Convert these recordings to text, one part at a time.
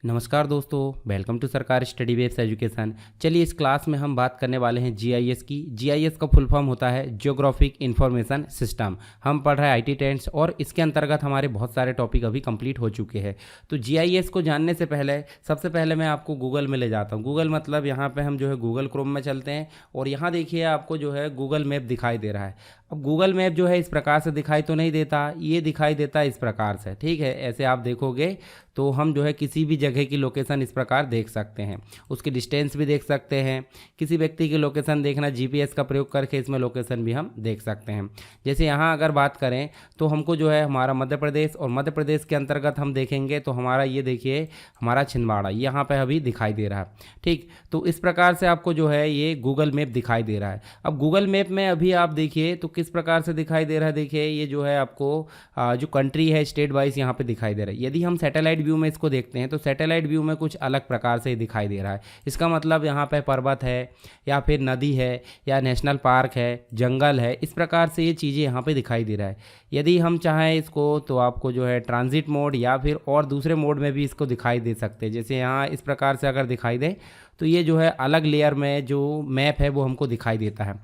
नमस्कार दोस्तों, welcome to सरकार स्टडी बेस्ड एजुकेशन। चलिए इस क्लास में हम बात करने वाले हैं जीआईएस की। जीआईएस का फुल फॉर्म होता है जियोग्राफिक इंफॉर्मेशन सिस्टम। हम पढ़ रहे हैं आईटी टेंस और इसके अंतर्गत हमारे बहुत सारे टॉपिक अभी कंप्लीट हो चुके हैं। तो जीआईएस को जानने से पहले सबसे पहले मैं आपको गूगल में ले जाता हूँ। गूगल मतलब यहाँ पर हम जो है गूगल क्रोम में चलते हैं और यहाँ देखिए आपको जो है गूगल मैप दिखाई दे रहा है। अब गूगल मैप जो है इस प्रकार से दिखाई तो नहीं देता, ये दिखाई देता है इस प्रकार से। ठीक है, ऐसे आप देखोगे तो हम जो है किसी भी जगह की लोकेशन इस प्रकार देख सकते हैं, उसकी डिस्टेंस भी देख सकते हैं। किसी व्यक्ति की लोकेशन देखना जीपीएस का प्रयोग करके इसमें लोकेशन भी हम देख सकते हैं। जैसे यहाँ अगर बात करें तो हमको जो है हमारा मध्य प्रदेश और मध्य प्रदेश के अंतर्गत हम देखेंगे तो हमारा ये देखिए हमारा छिंदवाड़ा यहाँ पे अभी दिखाई दे रहा है। ठीक, तो इस प्रकार से आपको जो है ये गूगल मैप दिखाई दे रहा है। अब गूगल मैप में अभी आप देखिए तो किस प्रकार से दिखाई दे रहा है। देखिए ये जो है आपको जो कंट्री है स्टेट वाइज यहाँ पे दिखाई दे रहा है। यदि हम सैटेलाइट व्यू में इसको देखते हैं तो सैटेलाइट व्यू में कुछ अलग प्रकार से दिखाई दे रहा है। इसका मतलब यहाँ पे पर्वत है या फिर नदी है या नेशनल पार्क है, जंगल है, इस प्रकार से ये चीज़ें यहाँ पे दिखाई दे रहा है। यदि हम चाहें इसको तो आपको जो है ट्रांजिट मोड या फिर और दूसरे मोड में भी इसको दिखाई दे सकते हैं। जैसे यहाँ इस प्रकार से अगर दिखाई दे तो ये जो है अलग लेयर में जो मैप है वो हमको दिखाई देता है।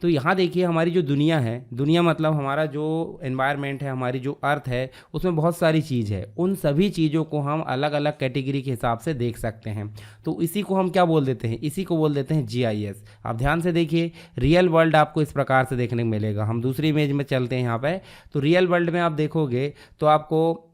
तो यहाँ देखिए हमारी जो दुनिया है, दुनिया मतलब हमारा जो एनवायरनमेंट है, हमारी जो अर्थ है, उसमें बहुत सारी चीज़ है। उन सभी चीज़ों को हम अलग अलग कैटेगरी के हिसाब से देख सकते हैं। तो इसी को हम क्या बोल देते हैं, इसी को बोल देते हैं जीआईएस। आप ध्यान से देखिए रियल वर्ल्ड आपको इस प्रकार से देखने को मिलेगा। हम दूसरी इमेज में चलते हैं यहाँ पे, तो रियल वर्ल्ड में आप देखोगे तो आपको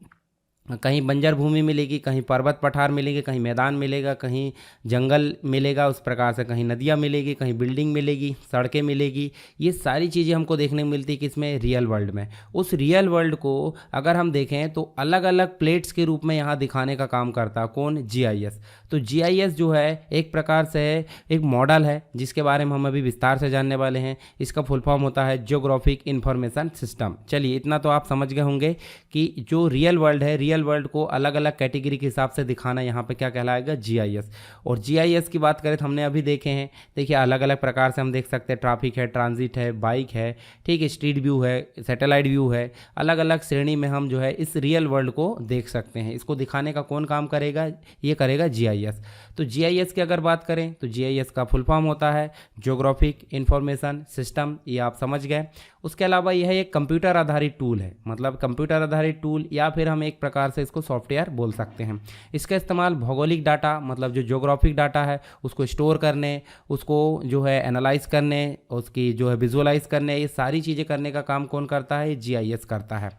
कहीं बंजर भूमि मिलेगी, कहीं पर्वत पठार मिलेंगे, कहीं मैदान मिलेगा, कहीं जंगल मिलेगा, उस प्रकार से कहीं नदियाँ मिलेगी, कहीं बिल्डिंग मिलेगी, सड़कें मिलेगी। ये सारी चीज़ें हमको देखने को मिलती है किसमें, रियल वर्ल्ड में। उस रियल वर्ल्ड को अगर हम देखें तो अलग अलग प्लेट्स के रूप में यहाँ दिखाने का काम करता है कौन, जीआईएस। तो जीआईएस जो है एक प्रकार से एक मॉडल है जिसके बारे में हम अभी विस्तार से जानने वाले हैं। इसका फुल फॉर्म होता है जियोग्राफिक इंफॉर्मेशन सिस्टम। चलिए इतना तो आप समझ गए होंगे कि जो रियल वर्ल्ड है, रियल वर्ल्ड को अलग अलग कैटेगरी के हिसाब से दिखाना यहाँ पे क्या कहलाएगा, जीआईएस। और जीआईएस की बात करें तो हमने अभी देखे हैं, देखिए अलग अलग प्रकार से हम देख सकते हैं, ट्रैफिक है, ट्रांजिट है, बाइक है, ठीक है, स्ट्रीट व्यू है, सैटेलाइट व्यू है। अलग अलग श्रेणी में हम जो है इस रियल वर्ल्ड को देख सकते हैं। इसको दिखाने का कौन काम करेगा, ये करेगा जीआईएस। तो जीआईएस की अगर बात करें तो जीआईएस का फुल फॉर्म होता है जियोग्राफिक इंफॉर्मेशन सिस्टम, ये आप समझ गए। उसके अलावा यह एक कंप्यूटर आधारित टूल है, मतलब कंप्यूटर आधारित टूल या फिर हम एक प्रकार से इसको सॉफ्टवेयर बोल सकते हैं। इसका इस्तेमाल भौगोलिक डाटा मतलब जो ज्योग्राफिक डाटा है उसको स्टोर करने, उसको जो है एनालाइज करने, उसकी जो है विजुअलाइज करने, ये सारी चीज़ें करने का काम कौन करता है, जीआईएस करता है।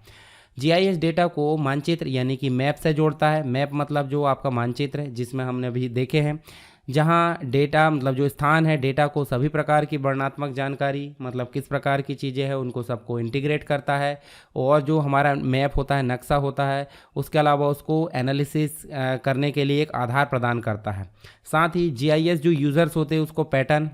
जीआईएस डेटा को मानचित्र यानी कि मैप से जोड़ता है। मैप मतलब जो आपका मानचित्र है जिसमें हमने अभी देखे हैं, जहाँ डेटा मतलब जो स्थान है, डेटा को सभी प्रकार की वर्णनात्मक जानकारी मतलब किस प्रकार की चीज़ें हैं उनको सबको इंटीग्रेट करता है। और जो हमारा मैप होता है, नक्शा होता है, उसके अलावा उसको एनालिसिस करने के लिए एक आधार प्रदान करता है। साथ ही जीआईएस जो यूज़र्स होते हैं उसको पैटर्न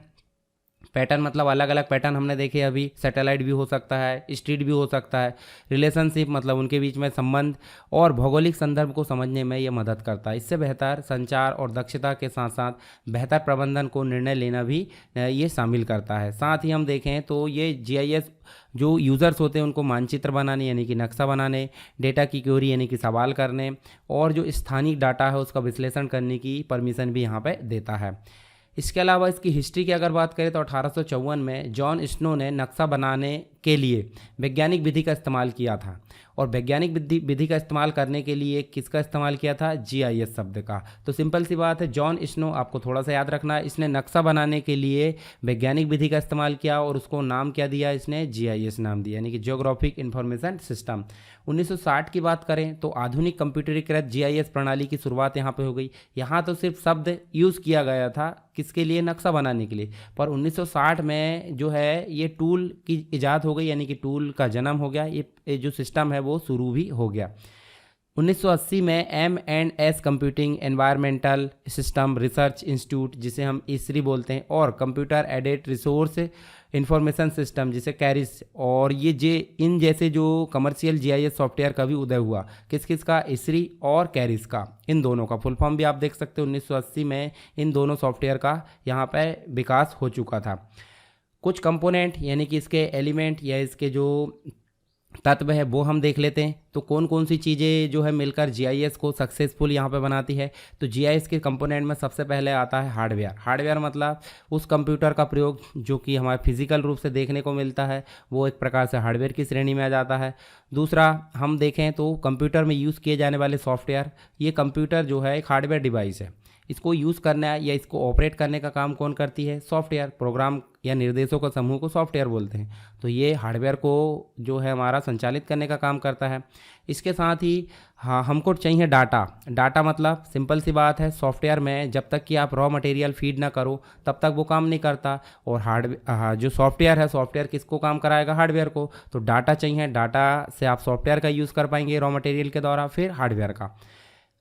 मतलब अलग अलग पैटर्न हमने देखे अभी, सैटेलाइट व्यू हो सकता है, स्ट्रीट व्यू हो सकता है, रिलेशनशिप मतलब उनके बीच में संबंध और भौगोलिक संदर्भ को समझने में ये मदद करता है। इससे बेहतर संचार और दक्षता के साथ साथ बेहतर प्रबंधन को निर्णय लेना भी ये शामिल करता है। साथ ही हम देखें तो ये जीआईएस जो यूज़र्स होते हैं उनको मानचित्र बनाने यानी कि नक्शा बनाने, डेटा की क्वेरी यानी कि सवाल करने और जो स्थानिक डाटा है उसका विश्लेषण करने की परमिशन भी यहाँ पर देता है। इसके अलावा इसकी हिस्ट्री की अगर बात करें तो 1854 में जॉन स्नो ने नक्शा बनाने के लिए वैज्ञानिक विधि का इस्तेमाल किया था। और वैज्ञानिक विधि का इस्तेमाल करने के लिए किसका इस्तेमाल किया था, जीआईएस शब्द का। तो सिंपल सी बात है, जॉन स्नो आपको थोड़ा सा याद रखना है, इसने नक्शा बनाने के लिए वैज्ञानिक विधि का इस्तेमाल किया और उसको नाम क्या दिया, इसने जीआईएस नाम दिया यानी कि जियोग्राफिक इंफॉर्मेशन सिस्टम। 1960 की बात करें तो आधुनिक कंप्यूटरीकृत जीआईएस प्रणाली की शुरुआत यहाँ पे हो गई। यहाँ तो सिर्फ शब्द यूज़ किया गया था किसके लिए, नक्शा बनाने के लिए, पर 1960 में जो है ये टूल की इजाद हो गई यानी कि टूल का जन्म हो गया। ये जो सिस्टम है वो शुरू भी हो गया। 1980 में M&S computing environmental system research institute जिसे हम ISRI बोलते हैं और computer aided resource information system जिसे कैरिस और ये इन जैसे जो कमर्शियल जीआईएस सॉफ्टवेयर का भी उदय हुआ। किस किस का, ISRI और कैरिस का। इन दोनों का फुल फॉर्म भी आप देख सकते हो। 1980 में इन दोनों सॉफ्टवेयर का यहाँ पर विकास हो चुका था। कुछ कंपोनेंट यानी कि इसके एलिमेंट या इसके जो तत्व है वो हम देख लेते हैं। तो कौन कौन सी चीज़ें जो है मिलकर जीआईएस को सक्सेसफुल यहाँ पे बनाती है। तो जीआईएस के कंपोनेंट में सबसे पहले आता है हार्डवेयर। हार्डवेयर मतलब उस कंप्यूटर का प्रयोग जो कि हमारे फिजिकल रूप से देखने को मिलता है, वो एक प्रकार से हार्डवेयर की श्रेणी में आ जाता है। दूसरा हम देखें तो कंप्यूटर में यूज़ किए जाने वाले सॉफ्टवेयर, ये कंप्यूटर जो है एक हार्डवेयर डिवाइस है, इसको यूज़ करना या इसको ऑपरेट करने का काम कौन करती है, सॉफ्टवेयर। प्रोग्राम या निर्देशों का समूह को सॉफ्टवेयर बोलते हैं। तो ये हार्डवेयर को जो है हमारा संचालित करने का काम करता है। इसके साथ ही हाँ, हमको चाहिए डाटा। डाटा मतलब सिंपल सी बात है, सॉफ्टवेयर में जब तक कि आप रॉ मटेरियल फीड ना करो तब तक वो काम नहीं करता। और जो सॉफ्टवेयर है, सॉफ्टवेयर किसको काम कराएगा, हार्डवेयर को। तो डाटा चाहिए, डाटा से आप सॉफ्टवेयर का यूज़ कर पाएंगे रॉ मटेरियल के द्वारा, फिर हार्डवेयर का।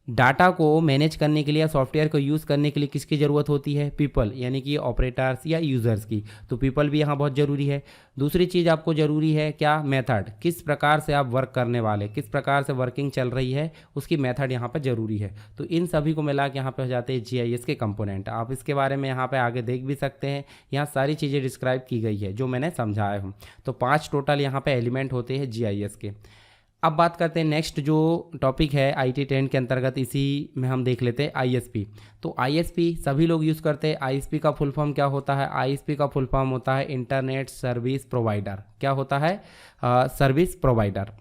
डाटा को मैनेज करने के लिए, सॉफ्टवेयर को यूज़ करने के लिए किसकी ज़रूरत होती है, पीपल, यानी कि ऑपरेटर्स या यूज़र्स की। तो पीपल भी यहाँ बहुत ज़रूरी है। दूसरी चीज़ आपको ज़रूरी है क्या, मेथड, किस प्रकार से आप वर्क करने वाले, किस प्रकार से वर्किंग चल रही है, उसकी मेथड यहाँ पर ज़रूरी है। तो इन सभी को मिला के यहाँ पे हो जाते हैं जीआईएस के कंपोनेंट। आप इसके बारे में यहाँ पे आगे देख भी सकते हैं, यहाँ सारी चीज़ें डिस्क्राइब की गई है जो मैंने समझाया हूँ। तो 5 टोटल यहाँ पे एलिमेंट होते हैं जीआईएस के। अब बात करते हैं नेक्स्ट जो टॉपिक है IT ट्रेंड के अंतर्गत, इसी में हम देख लेते हैं ISP। तो ISP सभी लोग यूज़ करते हैं। ISP का फुल फॉर्म क्या होता है, ISP का फुल फॉर्म होता है इंटरनेट सर्विस प्रोवाइडर। क्या होता है, सर्विस प्रोवाइडर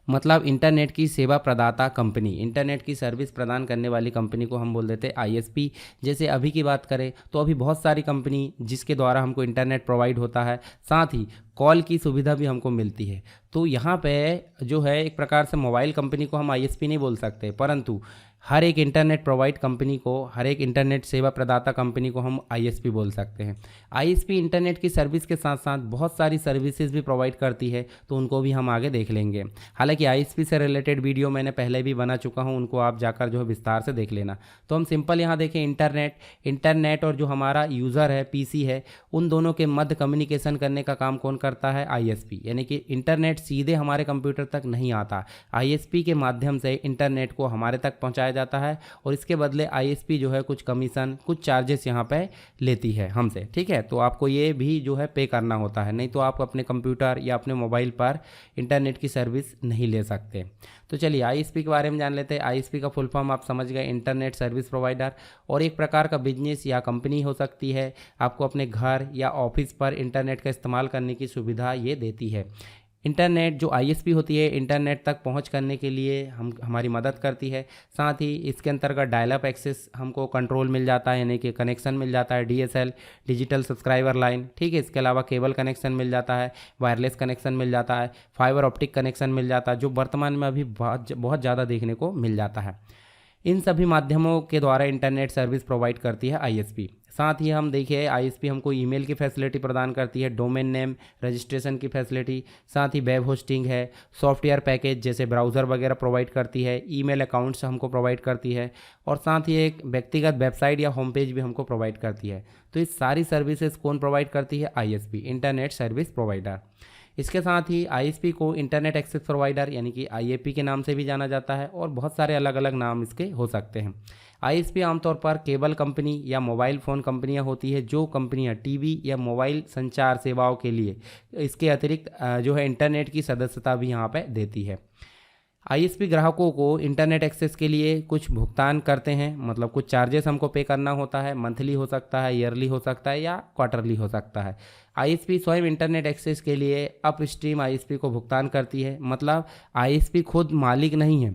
मतलब इंटरनेट की सेवा प्रदाता कंपनी, इंटरनेट की सर्विस प्रदान करने वाली कंपनी को हम बोल देते हैं ISP। जैसे अभी की बात करें तो अभी बहुत सारी कंपनी जिसके द्वारा हमको इंटरनेट प्रोवाइड होता है, साथ ही कॉल की सुविधा भी हमको मिलती है। तो यहाँ पे जो है एक प्रकार से मोबाइल कंपनी को हम ISP नहीं बोल सकते, परंतु हर एक इंटरनेट प्रोवाइड कंपनी को, हर एक इंटरनेट सेवा प्रदाता कंपनी को हम ISP बोल सकते हैं। ISP इंटरनेट की सर्विस के साथ साथ बहुत सारी सर्विसेज भी प्रोवाइड करती है, तो उनको भी हम आगे देख लेंगे। हालांकि ISP से रिलेटेड वीडियो मैंने पहले भी बना चुका हूं, उनको आप जाकर जो है विस्तार से देख लेना। तो हम सिंपल यहाँ देखें, इंटरनेट और जो हमारा यूज़र है, PC है, उन दोनों के मध्य कम्युनिकेशन करने का काम कौन करता है, ISP। यानी कि इंटरनेट सीधे हमारे कंप्यूटर तक नहीं आता, ISP के माध्यम से इंटरनेट को हमारे तक पहुँचाया जाता है, और इसके बदले ISP जो है कुछ कमीशन, कुछ चार्जेस यहाँ पे लेती है हमसे, ठीक है। तो आपको ये भी जो है पे करना होता है, नहीं तो आप अपने कंप्यूटर या अपने मोबाइल पर इंटरनेट की सर्विस नहीं ले सकते। तो चलिए ISP के बारे में जान लेते हैं। ISP का फुल फॉर्म आप समझ गए, इंटरनेट सर्विस प्रोवाइडर, और एक प्रकार का बिजनेस या कंपनी हो सकती है, आपको अपने घर या ऑफिस पर इंटरनेट का इस्तेमाल करने की सुविधा ये देती है। इंटरनेट जो ISP होती है, इंटरनेट तक पहुंच करने के लिए हमारी मदद करती है। साथ ही इसके अंतर्गत डायल अप एक्सेस हमको कंट्रोल मिल जाता है, यानी कि कनेक्शन मिल जाता है, DSL डिजिटल सब्सक्राइबर लाइन, ठीक है। इसके अलावा केबल कनेक्शन मिल जाता है, वायरलेस कनेक्शन मिल जाता है, फाइबर ऑप्टिक कनेक्शन मिल जाता है, जो वर्तमान में अभी बहुत ज़्यादा देखने को मिल जाता है। इन सभी माध्यमों के द्वारा इंटरनेट सर्विस प्रोवाइड करती है ISP। साथ ही हम देखिए ISP हमको ईमेल की फैसिलिटी प्रदान करती है, डोमेन नेम रजिस्ट्रेशन की फैसिलिटी, साथ ही वेब होस्टिंग है, सॉफ्टवेयर पैकेज जैसे ब्राउज़र वगैरह प्रोवाइड करती है, ईमेल अकाउंट्स हमको प्रोवाइड करती है, और साथ ही एक व्यक्तिगत वेबसाइट या होम पेज भी हमको प्रोवाइड करती है। तो इस सारी सर्विसेज कौन प्रोवाइड करती है, ISP, इंटरनेट सर्विस प्रोवाइडर। इसके साथ ही ISP को इंटरनेट एक्सेस प्रोवाइडर यानी कि IAP के नाम से भी जाना जाता है, और बहुत सारे अलग अलग नाम इसके हो सकते हैं। ISP आमतौर पर केबल कंपनी या मोबाइल फ़ोन कंपनियां होती है, जो कंपनियां टीवी या मोबाइल संचार सेवाओं के लिए इसके अतिरिक्त जो है इंटरनेट की सदस्यता भी यहाँ पे देती है। ISP ग्राहकों को इंटरनेट एक्सेस के लिए कुछ भुगतान करते हैं, मतलब कुछ चार्जेस हमको पे करना होता है, मंथली हो सकता है, ईयरली हो सकता है, या क्वार्टरली हो सकता है। ISP स्वयं इंटरनेट एक्सेस के लिए अपस्ट्रीम ISP को भुगतान करती है, मतलब ISP खुद मालिक नहीं है।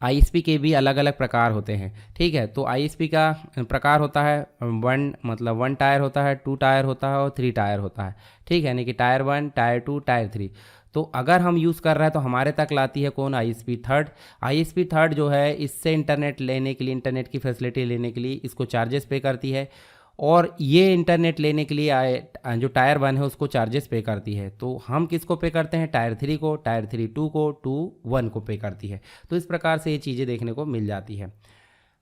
ISP के भी अलग अलग प्रकार होते हैं, ठीक है। तो ISP का प्रकार होता है वन टायर होता है, 2 टायर होता है, और 3 टायर होता है, ठीक है। यानी कि टायर 1, टायर 2, टायर 3। तो अगर हम यूज़ कर रहे हैं तो हमारे तक लाती है कौन, ISP थर्ड। ISP थर्ड जो है इससे इंटरनेट लेने के लिए, इंटरनेट की फैसिलिटी लेने के लिए इसको चार्जेस पे करती है, और ये इंटरनेट लेने के लिए जो टायर 1 है उसको चार्जेस पे करती है। तो हम किसको पे करते हैं, टायर 3 को, टायर 3 2 को, 2 1 को पे करती है। तो इस प्रकार से ये चीज़ें देखने को मिल जाती है।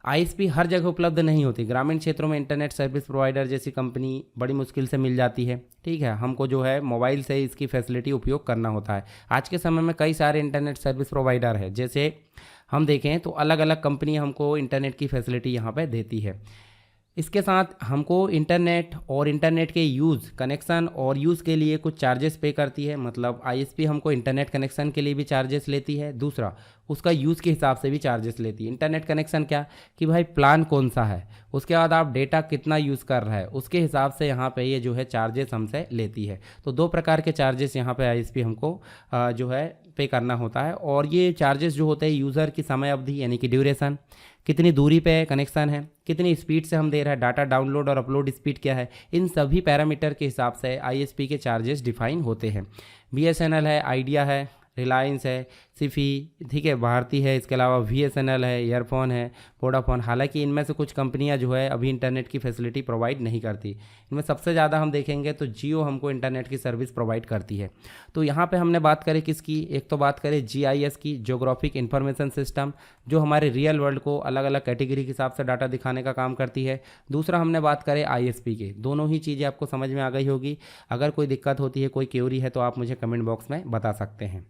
ISP हर जगह उपलब्ध नहीं होती, ग्रामीण क्षेत्रों में इंटरनेट सर्विस प्रोवाइडर जैसी कंपनी बड़ी मुश्किल से मिल जाती है, ठीक है। हमको जो है मोबाइल से इसकी फैसिलिटी उपयोग करना होता है। आज के समय में कई सारे इंटरनेट सर्विस प्रोवाइडर है, जैसे हम देखें तो अलग अलग कंपनी हमको इंटरनेट की फैसिलिटी यहाँ पे देती है। इसके साथ हमको इंटरनेट और इंटरनेट के यूज़ कनेक्शन और यूज़ के लिए कुछ चार्जेस पे करती है, मतलब आईएसपी हमको इंटरनेट कनेक्शन के लिए भी चार्जेस लेती है, दूसरा उसका यूज़ के हिसाब से भी चार्जेस लेती है। इंटरनेट कनेक्शन क्या कि भाई प्लान कौन सा है, उसके बाद आप डेटा कितना यूज़ कर रहा है, उसके हिसाब से यहाँ पे ये जो है चार्जेस हमसे लेती है। तो दो प्रकार के चार्जेस यहाँ पे आईएसपी हमको जो है पे करना होता है। और ये चार्जेस जो होते हैं यूज़र की समय अवधि यानी कि ड्यूरेशन, कितनी दूरी पे कनेक्शन है, कितनी स्पीड से हम दे रहे हैं, डाटा डाउनलोड और अपलोड स्पीड क्या है, इन सभी पैरामीटर के हिसाब से आईएसपी के चार्जेस डिफाइन होते हैं। बीएसएनएल है, आइडिया है, रिलायंस है, सिफी, ठीक है, भारती है, इसके अलावा वीएसएनएल है, ईयरफोन है, वोडाफोन। हालांकि इनमें से कुछ कंपनियां जो है अभी इंटरनेट की फैसिलिटी प्रोवाइड नहीं करती। इनमें सबसे ज़्यादा हम देखेंगे तो जियो हमको इंटरनेट की सर्विस प्रोवाइड करती है। तो यहाँ पे हमने बात करें किसकी, एक तो बात करें जीआईएस की, जियोग्राफिक इंफॉर्मेशन सिस्टम, जो हमारे रियल वर्ल्ड को अलग अलग कैटेगरी के हिसाब से डाटा दिखाने का काम करती है। दूसरा हमने बात करें आईएसपी के। दोनों ही चीज़ें आपको समझ में आ गई होगी। अगर कोई दिक्कत होती है, कोई क्वेरी है, तो आप मुझे कमेंट बॉक्स में बता सकते हैं।